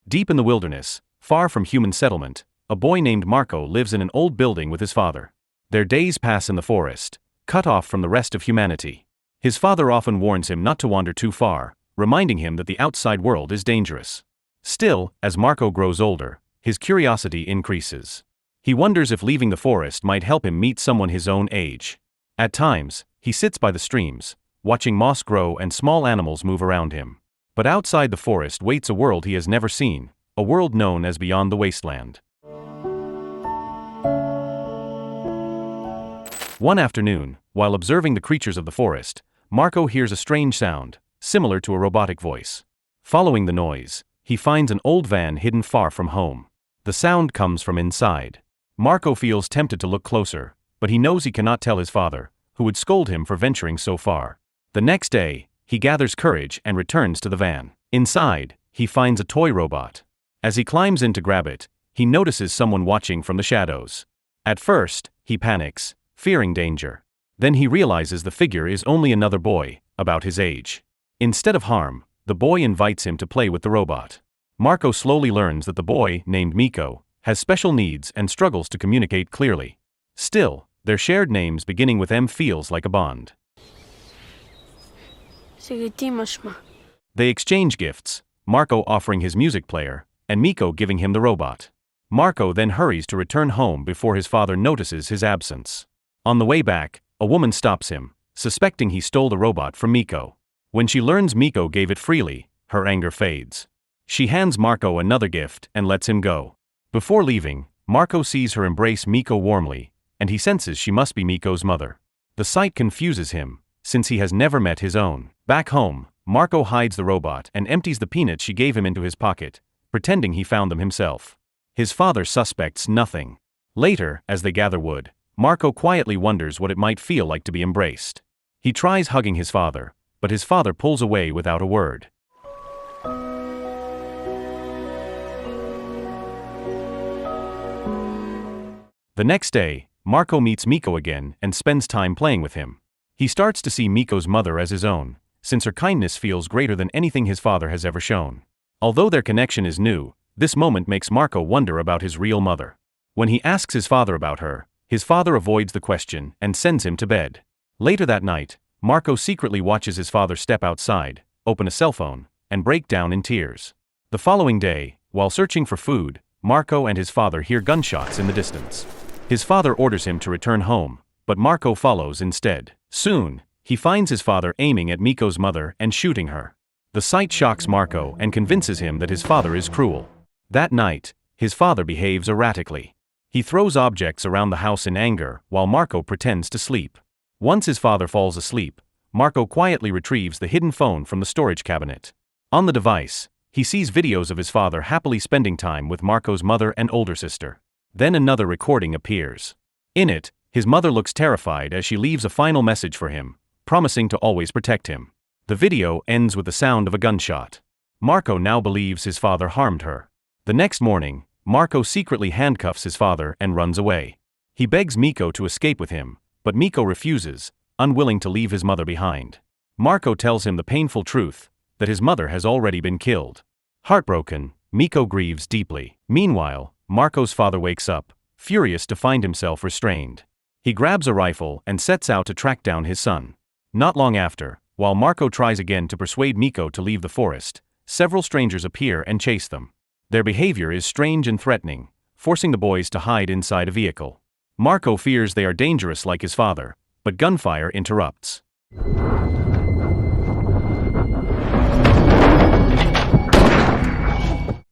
Deep in the wilderness, far from human settlement, a boy named Marco lives in an old building with his father. Their days pass in the forest, cut off from the rest of humanity. His father often warns him not to wander too far, reminding him that the outside world is dangerous. Still, as Marco grows older, his curiosity increases. He wonders if leaving the forest might help him meet someone his own age. At times, he sits by the streams, watching moss grow and small animals move around him. But outside the forest waits a world he has never seen, a world known as beyond the wasteland. One afternoon, while observing the creatures of the forest, Marco hears a strange sound, similar to a robotic voice. Following the noise, he finds an old van hidden far from home. The sound comes from inside. Marco feels tempted to look closer, but he knows he cannot tell his father, who would scold him for venturing so far. The next day, he gathers courage and returns to the van. Inside, he finds a toy robot. As he climbs in to grab it, he notices someone watching from the shadows. At first, he panics, fearing danger. Then he realizes the figure is only another boy, about his age. Instead of harm, the boy invites him to play with the robot. Marco slowly learns that the boy, named Miko, has special needs and struggles to communicate clearly. Still, their shared names beginning with M feels like a bond. They exchange gifts, Marco offering his music player, and Miko giving him the robot. Marco then hurries to return home before his father notices his absence. On the way back, a woman stops him, suspecting he stole the robot from Miko. When she learns Miko gave it freely, her anger fades. She hands Marco another gift and lets him go. Before leaving, Marco sees her embrace Miko warmly, and he senses she must be Miko's mother. The sight confuses him, since he has never met his own. Back home, Marco hides the robot and empties the peanuts she gave him into his pocket, pretending he found them himself. His father suspects nothing. Later, as they gather wood, Marco quietly wonders what it might feel like to be embraced. He tries hugging his father, but his father pulls away without a word. The next day, Marco meets Miko again and spends time playing with him. He starts to see Miko's mother as his own, since her kindness feels greater than anything his father has ever shown. Although their connection is new, this moment makes Marco wonder about his real mother. When he asks his father about her, his father avoids the question and sends him to bed. Later that night, Marco secretly watches his father step outside, open a cell phone, and break down in tears. The following day, while searching for food, Marco and his father hear gunshots in the distance. His father orders him to return home, but Marco follows instead. Soon, he finds his father aiming at Miko's mother and shooting her. The sight shocks Marco and convinces him that his father is cruel. That night, his father behaves erratically. He throws objects around the house in anger while Marco pretends to sleep. Once his father falls asleep, Marco quietly retrieves the hidden phone from the storage cabinet. On the device, he sees videos of his father happily spending time with Marco's mother and older sister. Then another recording appears. In it, his mother looks terrified as she leaves a final message for him, promising to always protect him. The video ends with the sound of a gunshot. Marco now believes his father harmed her. The next morning, Marco secretly handcuffs his father and runs away. He begs Miko to escape with him, but Miko refuses, unwilling to leave his mother behind. Marco tells him the painful truth, that his mother has already been killed. Heartbroken, Miko grieves deeply. Meanwhile, Marco's father wakes up, furious to find himself restrained. He grabs a rifle and sets out to track down his son. Not long after, while Marco tries again to persuade Miko to leave the forest, several strangers appear and chase them. Their behavior is strange and threatening, forcing the boys to hide inside a vehicle. Marco fears they are dangerous like his father, but gunfire interrupts.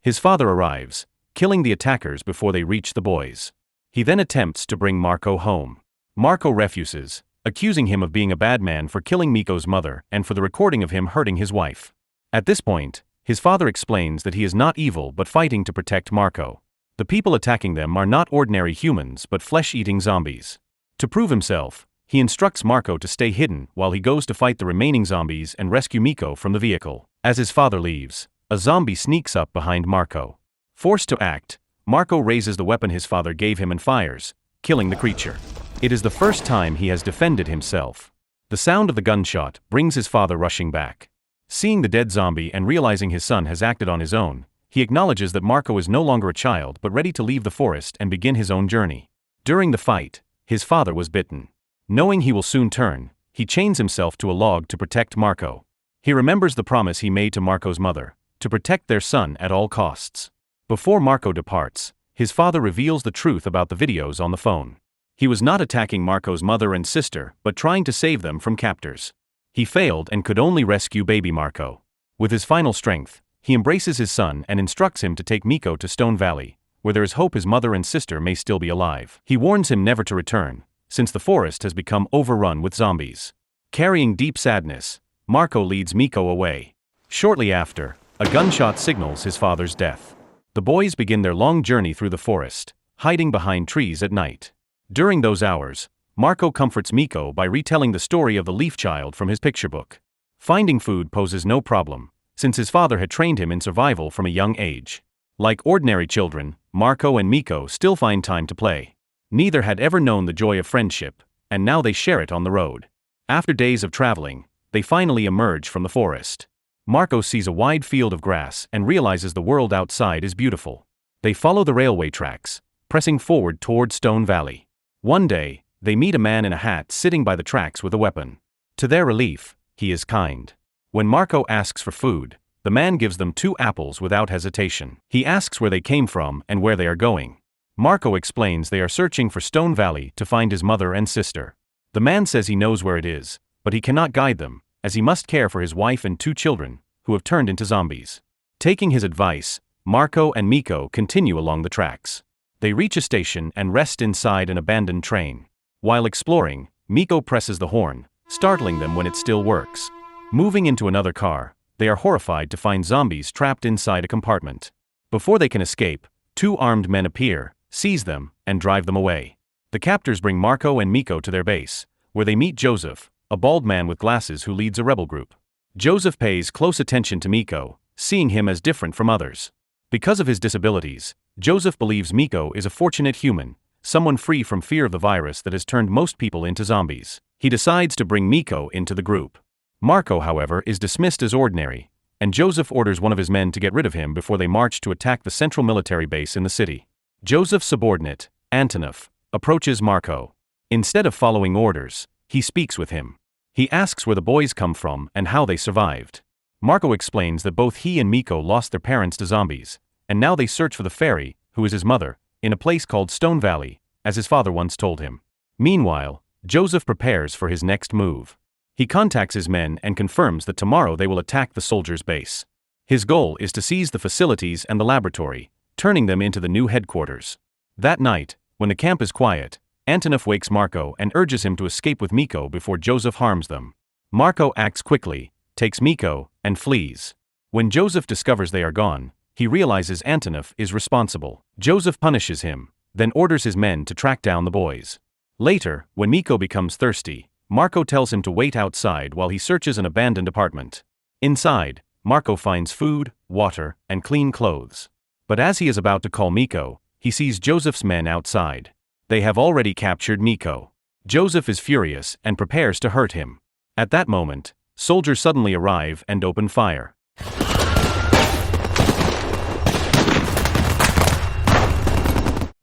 His father arrives, killing the attackers before they reach the boys. He then attempts to bring Marco home. Marco refuses, accusing him of being a bad man for killing Miko's mother and for the recording of him hurting his wife. At this point, his father explains that he is not evil but fighting to protect Marco. The people attacking them are not ordinary humans but flesh-eating zombies. To prove himself, he instructs Marco to stay hidden while he goes to fight the remaining zombies and rescue Miko from the vehicle. As his father leaves, a zombie sneaks up behind Marco. Forced to act, Marco raises the weapon his father gave him and fires, killing the creature. It is the first time he has defended himself. The sound of the gunshot brings his father rushing back. Seeing the dead zombie and realizing his son has acted on his own, he acknowledges that Marco is no longer a child but ready to leave the forest and begin his own journey. During the fight, his father was bitten. Knowing he will soon turn, he chains himself to a log to protect Marco. He remembers the promise he made to Marco's mother, to protect their son at all costs. Before Marco departs, his father reveals the truth about the videos on the phone. He was not attacking Marco's mother and sister but trying to save them from captors. He failed and could only rescue baby Marco. With his final strength, he embraces his son and instructs him to take Miko to Stone Valley, where there is hope his mother and sister may still be alive. He warns him never to return, since the forest has become overrun with zombies. Carrying deep sadness, Marco leads Miko away. Shortly after, a gunshot signals his father's death. The boys begin their long journey through the forest, hiding behind trees at night. During those hours, Marco comforts Miko by retelling the story of the leaf child from his picture book. Finding food poses no problem, since his father had trained him in survival from a young age. Like ordinary children, Marco and Miko still find time to play. Neither had ever known the joy of friendship, and now they share it on the road. After days of traveling, they finally emerge from the forest. Marco sees a wide field of grass and realizes the world outside is beautiful. They follow the railway tracks, pressing forward toward Stone Valley. One day, they meet a man in a hat sitting by the tracks with a weapon. To their relief, he is kind. When Marco asks for food, the man gives them 2 apples without hesitation. He asks where they came from and where they are going. Marco explains they are searching for Stone Valley to find his mother and sister. The man says he knows where it is, but he cannot guide them, as he must care for his wife and 2 children, who have turned into zombies. Taking his advice, Marco and Miko continue along the tracks. They reach a station and rest inside an abandoned train. While exploring, Miko presses the horn, startling them when it still works. Moving into another car, they are horrified to find zombies trapped inside a compartment. Before they can escape, 2 armed men appear, seize them, and drive them away. The captors bring Marco and Miko to their base, where they meet Joseph, a bald man with glasses who leads a rebel group. Joseph pays close attention to Miko, seeing him as different from others. Because of his disabilities, Joseph believes Miko is a fortunate human, someone free from fear of the virus that has turned most people into zombies. He decides to bring Miko into the group. Marco, however, is dismissed as ordinary, and Joseph orders one of his men to get rid of him before they march to attack the central military base in the city. Joseph's subordinate, Antonov, approaches Marco. Instead of following orders, he speaks with him. He asks where the boys come from and how they survived. Marco explains that both he and Miko lost their parents to zombies, and now they search for the fairy, who is his mother, in a place called Stone Valley, as his father once told him. Meanwhile, Joseph prepares for his next move. He contacts his men and confirms that tomorrow they will attack the soldiers' base. His goal is to seize the facilities and the laboratory, turning them into the new headquarters. That night, when the camp is quiet, Antonov wakes Marco and urges him to escape with Miko before Joseph harms them. Marco acts quickly, takes Miko, and flees. When Joseph discovers they are gone, he realizes Antonov is responsible. Joseph punishes him, then orders his men to track down the boys. Later, when Miko becomes thirsty, Marco tells him to wait outside while he searches an abandoned apartment. Inside, Marco finds food, water, and clean clothes. But as he is about to call Miko, he sees Joseph's men outside. They have already captured Miko. Joseph is furious and prepares to hurt him. At that moment, soldiers suddenly arrive and open fire.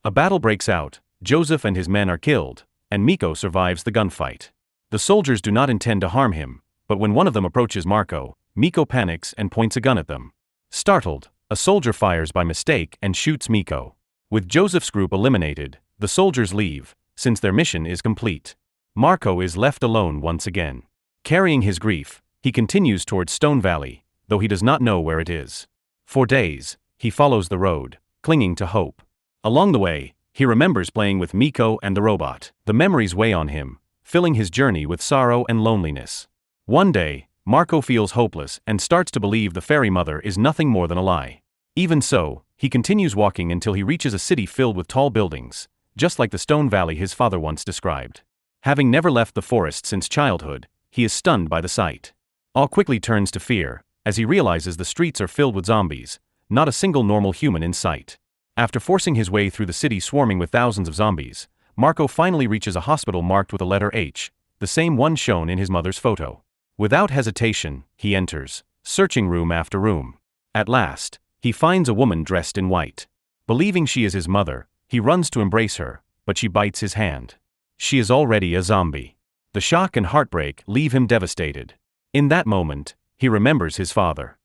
A battle breaks out, Joseph and his men are killed, and Miko survives the gunfight. The soldiers do not intend to harm him, but when one of them approaches Marco, Miko panics and points a gun at them. Startled, a soldier fires by mistake and shoots Miko. With Joseph's group eliminated, the soldiers leave, since their mission is complete. Marco is left alone once again. Carrying his grief, he continues towards Stone Valley, though he does not know where it is. For days, he follows the road, clinging to hope. Along the way, he remembers playing with Miko and the robot. The memories weigh on him, filling his journey with sorrow and loneliness. One day, Marco feels hopeless and starts to believe the fairy mother is nothing more than a lie. Even so, he continues walking until he reaches a city filled with tall buildings, just like the Stone Valley his father once described. Having never left the forest since childhood, he is stunned by the sight. All quickly turns to fear, as he realizes the streets are filled with zombies, not a single normal human in sight. After forcing his way through the city swarming with thousands of zombies, Marco finally reaches a hospital marked with a letter H, the same one shown in his mother's photo. Without hesitation, he enters, searching room after room. At last, He finds a woman dressed in white. Believing she is his mother, he runs to embrace her, but she bites his hand. She is already a zombie. The shock and heartbreak leave him devastated. In that moment, he remembers his father.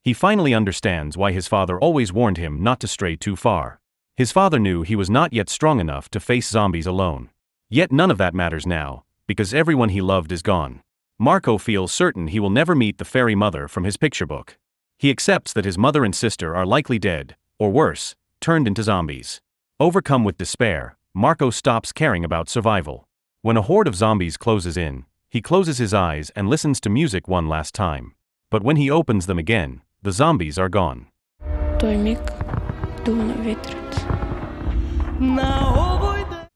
He finally understands why his father always warned him not to stray too far. His father knew he was not yet strong enough to face zombies alone. Yet none of that matters now, because everyone he loved is gone. Marco feels certain he will never meet the fairy mother from his picture book. He accepts that his mother and sister are likely dead, or worse, turned into zombies. Overcome with despair, Marco stops caring about survival. When a horde of zombies closes in, he closes his eyes and listens to music one last time. But when he opens them again, the zombies are gone.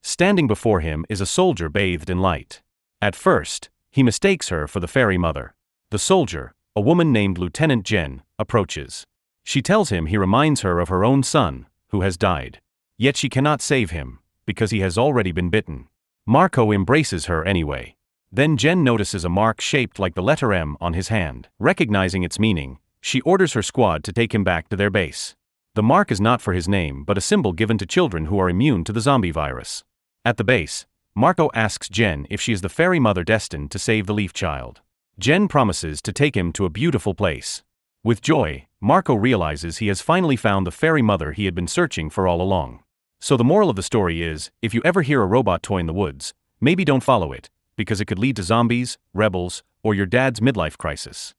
Standing before him is a soldier bathed in light. At first, he mistakes her for the fairy mother. The soldier, a woman named Lieutenant Jen, approaches. She tells him he reminds her of her own son, who has died. Yet she cannot save him, because he has already been bitten. Marco embraces her anyway. Then Jen notices a mark shaped like the letter M on his hand. Recognizing its meaning, she orders her squad to take him back to their base. The mark is not for his name but a symbol given to children who are immune to the zombie virus. At the base, Marco asks Jen if she is the fairy mother destined to save the Leaf Child. Jen promises to take him to a beautiful place. With joy, Marco realizes he has finally found the fairy mother he had been searching for all along. So the moral of the story is, if you ever hear a robot toy in the woods, maybe don't follow it, because it could lead to zombies, rebels, or your dad's midlife crisis.